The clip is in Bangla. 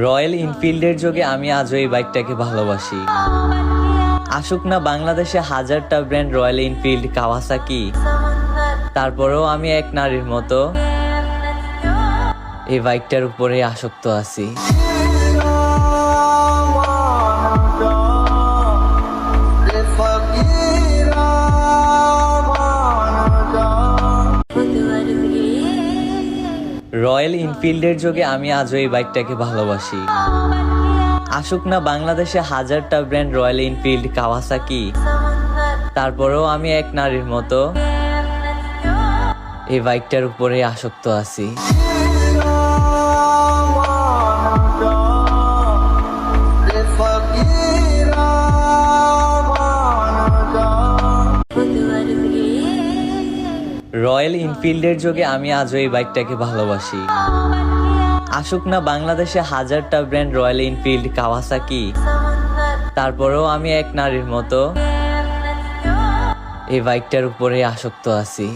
রয়্যাল এনফিল্ডের যোগে আমি আজও এই বাইকটাকে ভালোবাসি। আসুক না বাংলাদেশে হাজারটা ব্র্যান্ড, রয়্যাল এনফিল্ড, কাওয়াসাকি, তারপরেও আমি এক নারীর মতো এই বাইকটার উপরে আসক্ত আছি। রয়্যাল এনফিল্ডের যোগে আমি আজও এই বাইকটাকে ভালোবাসি। আসুক না বাংলাদেশে হাজারটা ব্র্যান্ড, রয়্যাল এনফিল্ড, কাওয়াসাকি, তারপরেও আমি এক নারীর মতো এই বাইকটার উপরে আসক্ত আছি। রয়্যাল এনফিল্ডের যোগে আমি আজও এই বাইকটাকে ভালোবাসি। আসুক না বাংলাদেশে হাজারটা ব্র্যান্ড, রয়্যাল এনফিল্ড, কাওয়াসাকি, তারপরেও আমি এক নারীর মতো এই বাইকটার উপরে আসক্ত আছি।